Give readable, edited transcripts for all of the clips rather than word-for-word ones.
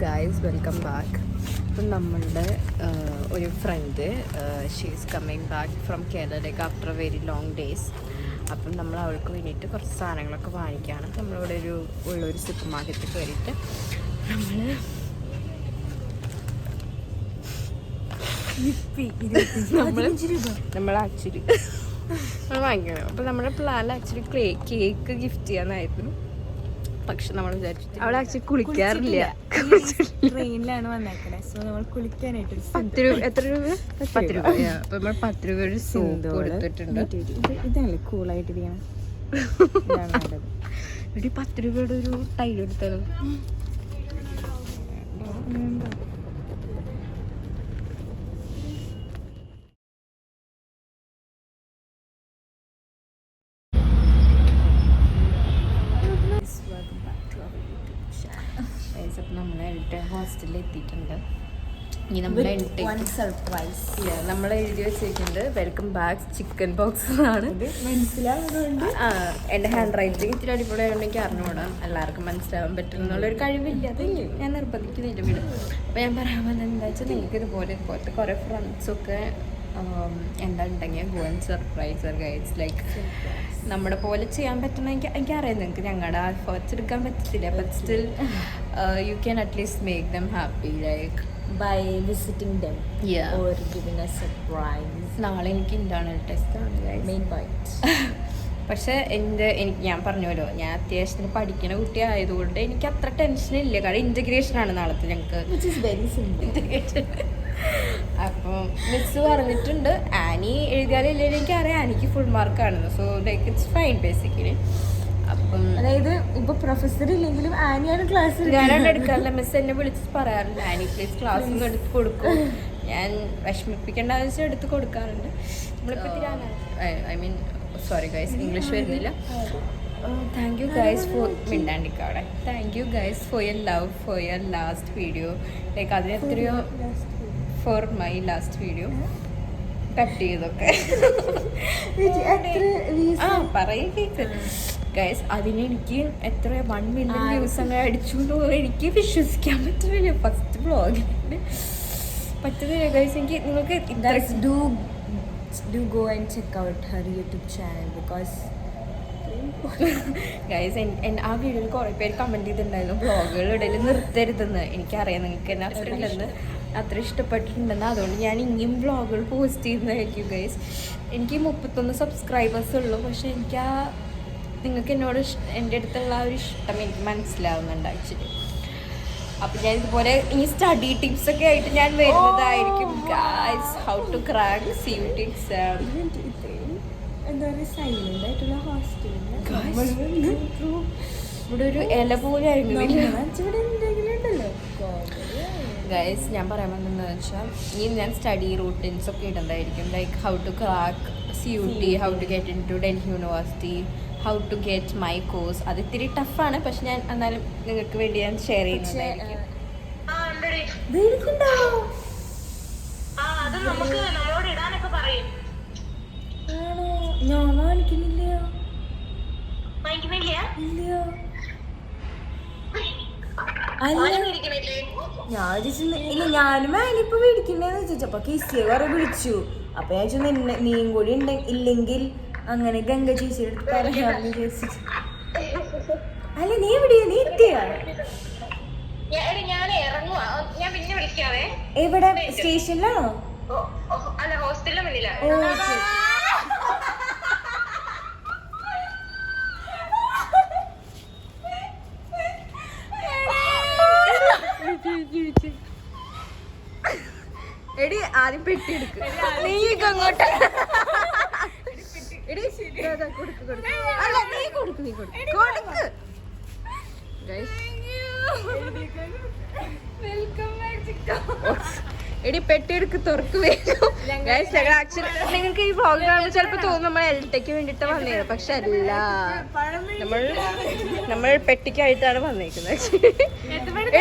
Guys welcome back. അപ്പം നമ്മളുടെ ഒരു friend she's coming back from കേരളയിലേക്ക് ആഫ്റ്റർ വെരി ലോങ് ഡേയ്സ്. അപ്പം നമ്മൾ അവൾക്ക് വേണ്ടിയിട്ട് കുറച്ച് സാധനങ്ങളൊക്കെ വാങ്ങിക്കുകയാണ്. നമ്മളിവിടെ ഉള്ളൊരു സൂപ്പർ മാർക്കറ്റിൽ കയറിയിട്ട് നമ്മൾ ആക്ച്വലി വാങ്ങിക്കണം. അപ്പം നമ്മുടെ പ്ലാൻ ആക്ച്വലി കേക്ക് ഗിഫ്റ്റ് ചെയ്യാനായിരുന്നു. പക്ഷെ നമ്മൾ വിചാരിച്ചിട്ട് അവിടെ ആക്ച്വലി കുളിക്കാറില്ല. ട്രെയിനിലാണ് വന്നേക്കണേ. സോ നമ്മൾ കുളിക്കാനായിട്ട് എത്ര രൂപ? 10 രൂപ. അപ്പൊ നമ്മൾ 10 രൂപ ഒരു സോപ്പ് കൊടുത്തിട്ടുണ്ട്. ഇതല്ലേ കൂളായിട്ടിരിക്കണം. 10 രൂപയുടെ ഒരു ടൈൽ എടുത്താലും നമ്മളെ ഹോസ്റ്റലിൽ എത്തിയിട്ടുണ്ട്. ഇനി നമ്മുടെ സർപ്രൈസ് നമ്മൾ എഴുതി വെച്ചിരിക്കുന്നത് വെൽക്കം ബാക്ക് ചിക്കൻ ബോക്സ് ആണ്. മനസ്സിലാവുന്നുണ്ട്. എൻ്റെ ഹാൻഡ് റൈറ്റിംഗ് ഇത്തിരി അടിപൊളിയായതുകൊണ്ട് എനിക്ക് അറിഞ്ഞുകൂടാ എല്ലാവർക്കും മനസ്സിലാവാൻ പറ്റും എന്നുള്ളൊരു കഴിവില്ല. അത് ഞാൻ നിർബന്ധിക്കുന്നില്ല വീട്. അപ്പോൾ ഞാൻ പറയാൻ വന്നത് എന്താ വെച്ചാൽ നിങ്ങൾക്ക് ഇതുപോലത്തെ കുറേ ഫ്രണ്ട്സൊക്കെ എന്താ ഉണ്ടെങ്കിൽ go and surprise guides. Like നമ്മുടെ പോലെ ചെയ്യാൻ പറ്റുന്ന എനിക്കറിയാം നിങ്ങൾക്ക് ഞങ്ങളുടെ എഫേർട്സ് എടുക്കാൻ പറ്റത്തില്ല. But still you can at least make them happy like by visiting them or giving a surprise. നാളെ എനിക്ക് ഇന്റേണൽ ടെസ്റ്റ് ആണ് മെയിൻ പോയിന്റ്. പക്ഷേ ഞാൻ പറഞ്ഞല്ലോ, ഞാൻ അത്യാവശ്യത്തിന് പഠിക്കുന്ന കുട്ടി ആയതുകൊണ്ട് എനിക്ക് അത്ര ടെൻഷനില്ല. കാരണം ഇൻ്റഗ്രേഷനാണ് നാളത്തെ ഞങ്ങൾക്ക്. Very simple integration. അപ്പോൾ മിസ് പറഞ്ഞിട്ടുണ്ട് ആനി എഴുതിയാലില്ലേ എനിക്കറിയാം ആനിക്ക് ഫുൾ മാർക്കാണെന്ന്. So like it's fine basically. അപ്പം അതായത് ഇപ്പൊ പ്രൊഫസർ ഇല്ലെങ്കിലും ആനിയാണ് ക്ലാസ്. ഞാനാണ് എടുക്കാറില്ല. മിസ് എന്നെ വിളിച്ച് പറയാറുണ്ട് ആനി പ്ലീസ് ക്ലാസ് ഒന്നും എടുത്ത് കൊടുക്കും. ഞാൻ വിഷമിപ്പിക്കേണ്ട ആവശ്യം എടുത്ത് കൊടുക്കാറുണ്ട്. നമ്മളിപ്പോൾ I mean sorry guys English വരുന്നില്ല. താങ്ക് യു ഗൈസ് ഫോർ മിണ്ടാണ്ടിക്കവിടെ. Thank you guys for your love for your last video. Like അതിന് എത്രയോ for my last video cut ചെയ്തൊക്കെ പറയും കേക്ക് ഗൈസ്. അതിനെനിക്ക് എത്ര 1 മില്യൺ വ്യൂസ് അങ്ങനെ അടിച്ചുകൊണ്ട് എനിക്ക് വിശ്വസിക്കാൻ പറ്റുന്നില്ല. ഫസ്റ്റ് വ്ളോഗിന് പറ്റുന്നില്ല ഗൈസ്. എനിക്ക് നിങ്ങൾക്ക് do go and check out her YouTube channel because guys ആ വീഡിയോയിൽ കുറേ പേര് കമൻറ്റ് ചെയ്തിട്ടുണ്ടായിരുന്നു വ്ളോഗുകൾ ഇടയിൽ നിർത്തരുതെന്ന്. എനിക്കറിയാം നിങ്ങൾക്ക് എന്നെ അത്ര ഇഷ്ടപ്പെട്ടിട്ടുണ്ടെന്ന്. അതുകൊണ്ട് ഞാൻ ഇനിയും വ്ളോഗുകൾ പോസ്റ്റ് ചെയ്യുന്നതായിരിക്കും ഗൈസ്. എനിക്ക് 31 സബ്സ്ക്രൈബേഴ്സ് ഉള്ളൂ. പക്ഷെ എനിക്ക് നിങ്ങൾക്ക് എന്നോട് എൻ്റെ അടുത്തുള്ള ആ ഒരു ഇഷ്ടം എനിക്ക് മനസ്സിലാവുന്നുണ്ട് ആക്ച്വലി. അപ്പം ഞാൻ ഇതുപോലെ ഇനി സ്റ്റഡി ടിപ്സൊക്കെ ആയിട്ട് ഞാൻ വരുന്നതായിരിക്കും guys. How to crack CUT exam. എന്താ പറയുക സൈലന്റ് ആയിട്ടുള്ള ഹോസ്റ്റലിൽ ഇവിടെ ഒരു ഇല പോലെ ആയിരുന്നില്ല ഗൈസ്. ഞാൻ പറയാൻ വന്നതെന്ന് വെച്ചാൽ ഇനി ഞാൻ സ്റ്റഡി റൂട്ടീൻസ് ഒക്കെ ഇടുന്നതായിരിക്കും. Like how to crack CUT, how to get into Delhi university, how to get my course. അത് ഇത്തിരി ടഫാണ്. പക്ഷെ ഞാൻ എന്നാലും നിങ്ങൾക്ക് വേണ്ടി ഞാൻ ഷെയർ ചെയ്യുന്നതായിരിക്കും. ഞാൻ വാങ്ങിക്കുന്നില്ല. ഞാനും ആനിപ്പോ മേടിക്കണ്ടേന്ന് ചോദിച്ചപ്പോ കിസിയെ കുറെ വിളിച്ചു. അപ്പൊ ഞാൻ ചോദിച്ചു നീയും കൂടി ഇല്ലെങ്കിൽ അങ്ങനെ ഗംഗ ചേച്ചിയുടെ അടുത്ത് പറയാമെന്ന് ചോദിച്ചു. അല്ല നീ എവിടെയാ? നീ എത്തിയാ? എവിടെ? സ്റ്റേഷനിലാണോ? എടി ആദ്യം പെട്ടി എടുക്ക്. നീ അങ്ങോട്ട് എടി പെട്ടിയെടുക്ക് തുറക്ക് വേഗം. നിങ്ങൾക്ക് ഈ വ്ളോഗ് കാണുമ്പോൾ ചിലപ്പോൾ തോന്നും നമ്മൾ എൽറ്റയ്ക്ക് വേണ്ടിയിട്ട് വന്നേരും. പക്ഷെ അല്ല, നമ്മൾ പെട്ടിക്കായിട്ടാണ് വന്നേക്കുന്നത്.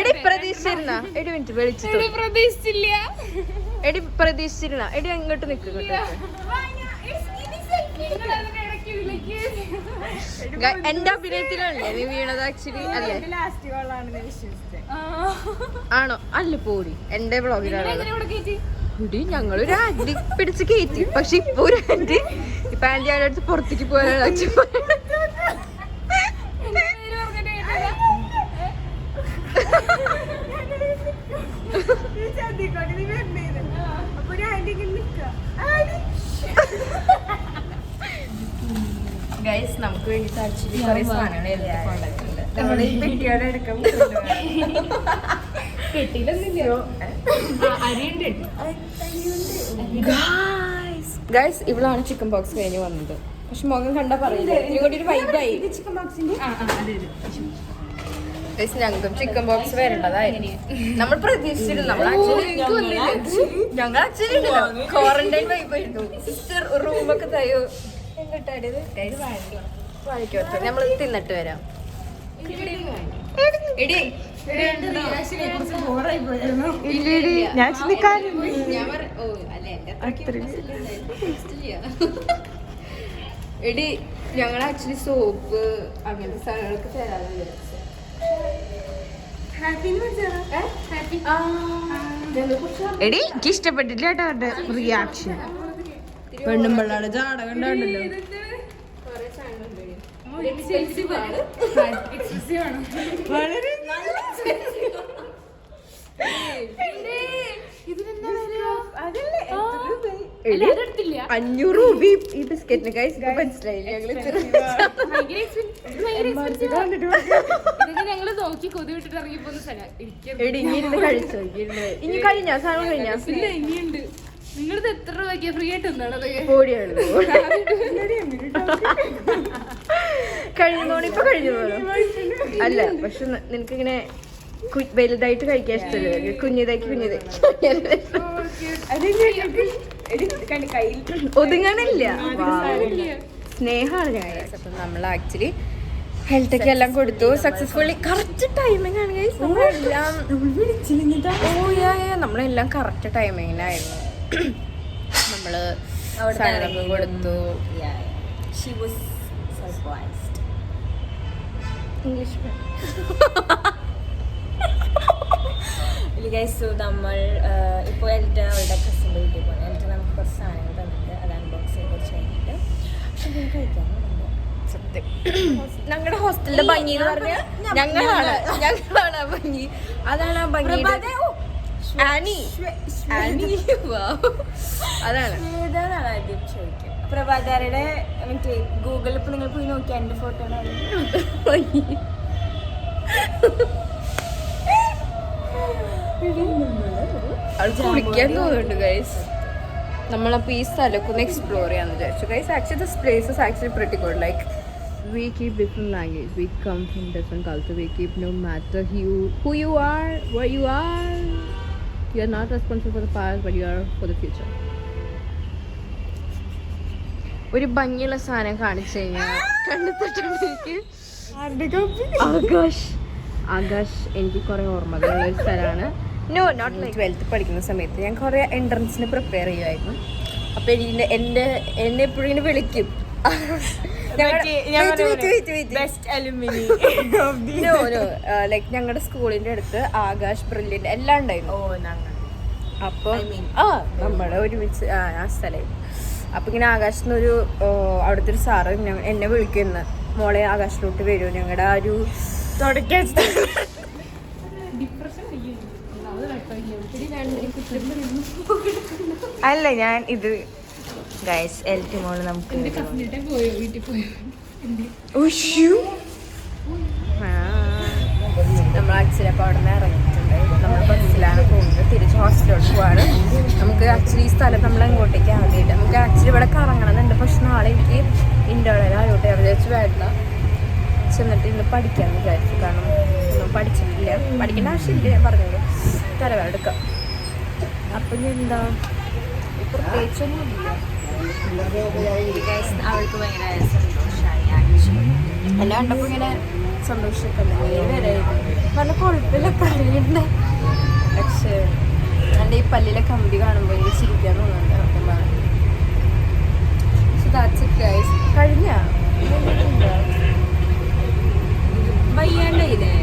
എടി പ്രതീക്ഷിച്ചിരുന്ന എടി മിനിറ്റ് വിളിച്ചിട്ട് പ്രതീക്ഷിച്ചിരുന്ന എടി അങ്ങോട്ട് നിൽക്കും. എന്റെ അഭിനയത്തിലല്ലേ നീ വീണത് ആക്ച്വലി അല്ലേ? ലാസ്റ്റ് കോളാണെന്ന് വിശ്വസിച്ചത്. ആണോ? അല്ല പോരി, എന്റെ വ്ളോഗിലാണ്. ഇടി ഞങ്ങളൊരു ആന്റി പിടിച്ച് കയറ്റി. പക്ഷെ ഇപ്പൊ ഒരു ആന്റി ആന്റി അടുത്ത് പുറത്തേക്ക് പോകാനുള്ള ഗൈസ് നമുക്ക് വേണ്ടി ആക്ച്വലി കുറെ സാധനങ്ങൾ കൊണ്ടുവന്നിട്ടുണ്ട്. നമ്മുടെ ഈ പെട്ടിയോടെ എടുക്കാൻ ഗൈസ് ഇവളാണ് ചിക്കൻ ബോക്സ് കഴിഞ്ഞ് വന്നത്. പക്ഷെ മുഖം കണ്ടാ പറയില്ല, ഇങ്ങോട്ട് ഒരു വൈബായി. ചിക്കൻ ബോക്സിന്റെ ഞങ്ങൾക്കും ചിക്കൻ ബോക്സ് വരേണ്ടതായി. നമ്മൾ പ്രതീക്ഷിച്ചിരുന്നു. ഞങ്ങൾ ആക്ച്വലി ക്വാറന്റൈൻ വൈബായിരുന്നു. സിസ്റ്റർ റൂമൊക്കെ തയ്യോ എങ്ങോട്ടാടിയത് വാഴിക്കോട്ടെ. നമ്മൾ തിന്നിട്ട് വരാം. എടി ഞങ്ങൾ ആക്ച്വലി സോപ്പ് അങ്ങനത്തെ സാധനങ്ങളൊക്കെ തരാതെ എടി എനിക്ക് ഇഷ്ടപ്പെട്ടില്ല കേട്ടോ അവരുടെ റിയാക്ഷൻ. പെണ്ണും പിള്ളാടെ ജാട കണ്ടല്ലോ. വളരെ 500 രൂപ ഈ ബിസ്ക്കറ്റിന്. ഗൈസ് മനസ്സിലായില്ല ഞങ്ങള് നോക്കി കൊതി വിട്ടിട്ട് ഇറങ്ങിപ്പോ കഴിച്ചോ? ഇനി കഴിഞ്ഞ സാധനം കഴിഞ്ഞ ഇനിയുണ്ട്. നിങ്ങളിത് എത്ര രൂപയ്ക്കാ ഫ്രീ ആയിട്ട് എന്താണ് കഴിഞ്ഞോണ്ട് ഇപ്പൊ കഴിഞ്ഞു പോലും അല്ല. പക്ഷെ നിനക്കിങ്ങനെ വലുതായിട്ട് കഴിക്കാൻ ഇഷ്ടമല്ലേ? കുഞ്ഞിതാക്കി ഒതുങ്ങാനില്ല. സ്നേഹമാണ് ഞങ്ങൾ. അപ്പം നമ്മൾ ആക്ച്വലി ഹെൽത്ത് ഒക്കെ എല്ലാം കൊടുത്തു സക്സസ്ഫുള്ളി. കറക്റ്റ് ടൈമിംഗ് ആണ് ഗൈസ്. നമ്മളെല്ലാം കറക്റ്റ് ടൈമിങ്ങിനായിരുന്നു. നമ്മള് സാധനമൊക്കെ കൊടുത്തു. ഇംഗ്ലീഷ് ഗൈസ് നമ്മൾ ഇപ്പോൾ എൽറ്റ അവളുടെ കസിൻ്റെ വീട്ടിൽ പോകുന്നത്. എൽറ്റ നമുക്ക് കുറച്ച് സാധനങ്ങൾ തന്നിട്ട് അത് അൺബോക്സ് ചെയ്ത് കുറച്ച് കഴിഞ്ഞിട്ട് കഴിക്കാറുണ്ട്. സത്യം ഞങ്ങളുടെ ഹോസ്റ്റലിന്റെ ഭംഗി എന്ന് പറഞ്ഞാൽ ഞങ്ങളാണ് ആ ഭംഗി. അതാണ് ആ ഭംഗി. അതാണ് ആദ്യം ചോദിക്കും. പ്രഭാതാരയുടെ മറ്റേ ഗൂഗിളിൽ ഇപ്പൊ നിങ്ങൾ പോയി നോക്കിയാൽ എന്റെ ഫോട്ടോ കുളിക്കാൻ തോന്നുന്നുണ്ട് ഗൈസ്. നമ്മളപ്പോൾ ഈ സ്ഥലമൊക്കെ ഒന്ന് എക്സ്പ്ലോർ ചെയ്യാന്ന് വിചാരിച്ചു guys. Actually this place is actually pretty good. Like we keep different language, we come from different culture, we keep no matter who you are, where you are, you are not responsible for the past but you are for the future. ഒരു ഭംഗിയുള്ള സാധനം കാണിച്ചു കഴിഞ്ഞാൽ കണ്ടെത്തിട്ടുണ്ടെങ്കിൽ ആകാശ് എനിക്ക് കുറെ ഓർമ്മകളുള്ള ഒരു സ്ഥലമാണ്. No not like 12th പഠിക്കുന്ന സമയത്ത് ഞാൻ കുറെ എൻട്രൻസിന് പ്രിപ്പയർ ചെയ്യുമായിരുന്നു. അപ്പൊ എന്നെ എപ്പോഴും ഇങ്ങനെ വിളിക്കും. ലൈക്ക് ഞങ്ങളുടെ സ്കൂളിന്റെ അടുത്ത് ആകാശ് ബ്രില്യന്റ് എല്ലാം ഉണ്ടായിരുന്നു. അപ്പൊ നമ്മള് ഒരുമിച്ച് ആ സ്ഥലം. അപ്പൊ ഇങ്ങനെ ആകാശിന്നൊരു അവിടുത്തെ ഒരു സാറ് എന്നെ വിളിക്കുന്നു, മോളെ ആകാശിലോട്ട് വരൂ, ഞങ്ങളുടെ ആ ഒരു അല്ല ഞാൻ ഇത് ഗൈസ് എൽറ്റി മോള് നമുക്ക് നമ്മൾ ആക്ച്വലി അപ്പോൾ അവിടെ നിന്ന് ഇറങ്ങിയിട്ടുണ്ട്. നമ്മൾ ബസ്സിലാണ് പോകുന്നത്, തിരിച്ച് ഹോസ്റ്റലിലോട്ട് പോവാണ്. നമുക്ക് ആക്ച്വലി ഈ സ്ഥലം നമ്മൾ അങ്ങോട്ടേക്ക് ആദ്യമായിട്ട് നമുക്ക് ആക്ച്വലി ഇവിടെ കറങ്ങണമെന്നുണ്ട്. പക്ഷെ നാളെ എനിക്ക് ഇൻ്റർവെൽ ആയോട്ടെ വിചാരിച്ച് വേണ്ട ചെന്നിട്ട് ഇന്ന് പഠിക്കാമെന്ന് വിചാരിച്ചു. കാരണം ഒന്നും പഠിച്ചിട്ടില്ല, പഠിക്കേണ്ട ആവശ്യമില്ല. ഞാൻ പറഞ്ഞത് തലവേടെടുക്കാം. അപ്പം എന്താ പ്രത്യേകിച്ചൊന്നുമില്ല. അവൾക്ക് ഭയങ്കര സന്തോഷമായി ആക്ച്വലി. എല്ലാം കണ്ടപ്പോൾ ഇങ്ങനെ സന്തോഷമൊക്കെ പറഞ്ഞ കുഴപ്പമില്ല കളിയുണ്ട്. പക്ഷേ എൻ്റെ ഈ പല്ലിലെ കമ്പി കാണുമ്പോൾ എനിക്ക് ചിരിക്കാൻ തോന്നുന്നുണ്ട്. അപ്പം വയ്യാണ്ടയില്ലേ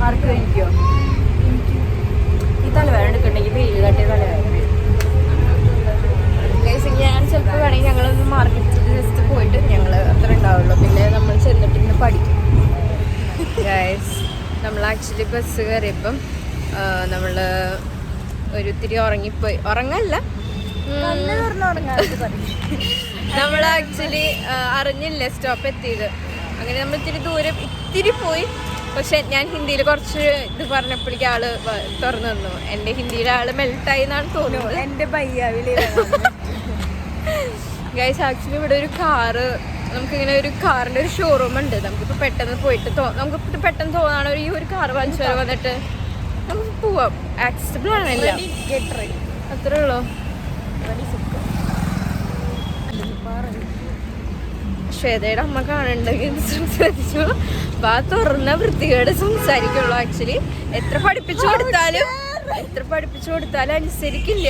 ആർക്കും എനിക്കോ? ഈ തലവേദന എടുക്കണ്ടെങ്കിൽ വെയിൽ തട്ടിയ തലവേദന വരും. ഞാൻ ചിലപ്പോൾ വേണമെങ്കിൽ ഞങ്ങളൊന്ന് മാർക്കറ്റിൽ ജസ്റ്റ് പോയിട്ട് ഞങ്ങൾ അത്ര ഉണ്ടാവുള്ളൂ. പിന്നെ നമ്മൾ ചെന്നിട്ട് ഇന്ന് പഠിക്കും. ഗൈസ് നമ്മൾ ആക്ച്വലി ബസ് കയറിയപ്പം നമ്മൾ ഒരിത്തിരി ഉറങ്ങിപ്പോയി. ഉറങ്ങല്ല, നമ്മൾ ആക്ച്വലി അറിഞ്ഞില്ല സ്റ്റോപ്പ് എത്തിയത്. അങ്ങനെ നമ്മൾ ഇത്തിരി ദൂരം ഇത്തിരി പോയി. പക്ഷെ ഞാൻ ഹിന്ദിയിൽ കുറച്ച് ഇത് പറഞ്ഞപ്പോഴേക്കും ആള് തുറന്നു തന്നു. എൻ്റെ ഹിന്ദിയിലെ ആള് മെൽട്ടായി എന്നാണ് തോന്നുന്നത്. എൻ്റെ ബയ്യാവിലെ ഗൈസ് ആക്ച്വലി ഇവിടെ ഒരു കാറ്, നമുക്കിങ്ങനെ ഒരു കാറിൻ്റെ ഒരു ഷോറൂം ഉണ്ട്. നമുക്കിപ്പോൾ പെട്ടെന്ന് പോയിട്ട് നമുക്ക് പെട്ടെന്ന് തോന്നാണ് ഈ ഒരു കാറ് വാങ്ങിച്ചു വരെ വന്നിട്ട് നമുക്ക് പോവാം. ആക്സസിബിൾ ആണല്ലോ, അത്രേ ഉള്ളൂ. ശ്വേതയുടെ അമ്മ കാണുന്നുണ്ടെങ്കിൽ സംസാരിച്ചു. വാ തുറന്ന വൃത്തികേട് സംസാരിക്കുള്ളൂ. ആക്ച്വലി എത്ര പഠിപ്പിച്ചു കൊടുത്താലും അനുസരിക്കില്ല.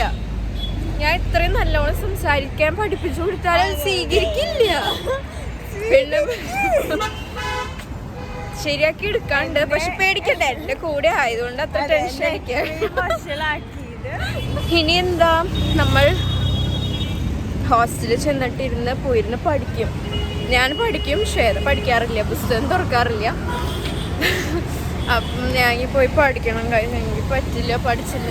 ഞാൻ ഇത്രയും നല്ലോണം സംസാരിക്കാൻ പഠിപ്പിച്ചു കൊടുത്താലും അത് സ്വീകരിക്കില്ല. പിന്നെ ശരിയാക്കി എടുക്കാണ്ട്. പക്ഷെ പേടിക്കണ്ട, എൻ്റെ കൂടെ ആയതുകൊണ്ട് അത്ര ടെൻഷൻ അടിക്കാം. ഇനി എന്താ, നമ്മൾ ഹോസ്റ്റലിൽ ചെന്നിട്ടിരുന്ന് പോയിരുന്ന് പഠിക്കും. ഞാൻ പഠിക്കും, ശ്വേത പഠിക്കാറില്ല, പുസ്തകം തുറക്കാറില്ല. അപ്പം ഞാൻ പോയി പഠിക്കണം. എനിക്ക് പറ്റില്ല, പഠിച്ചില്ല.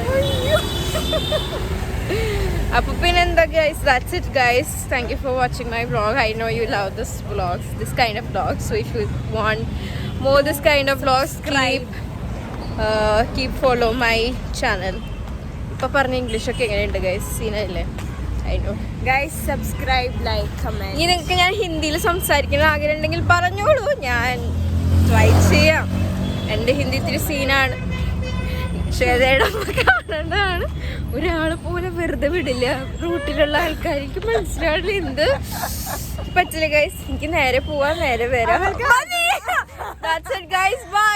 അപ്പോൾ പിന്നെ എന്താ guys, that's it guys. Thank you for watching my vlog. I know you love this kind of vlogs. So if you want more this kind of vlogs, keep follow my channel. ഇപ്പോൾ പറഞ്ഞ ഇംഗ്ലീഷൊക്കെ എങ്ങനെയുണ്ട് guys? സീനല്ലേ? Guys subscribe, like, comment. ഇനി നിങ്ങൾക്ക് ഞാൻ ഹിന്ദിയിൽ സംസാരിക്കുന്ന ആഗ്രഹം ഉണ്ടെങ്കിൽ പറഞ്ഞോളൂ, ഞാൻ ട്രൈ ചെയ്യാം. എൻ്റെ ഹിന്ദി ഇത്തിരി സീനാണ്. ശ്വേതയുടെ അമ്മ കാണേണ്ടതാണ്. ഒരാൾ പോലെ വെറുതെ വിടില്ല. റൂട്ടിലുള്ള ആൾക്കാർക്ക് മനസ്സിലാവില്ല എന്ത് പറ്റില്ല ഗൈസ്. എനിക്ക് നേരെ പോവാം, നേരെ വരാം. That's it guys, bye.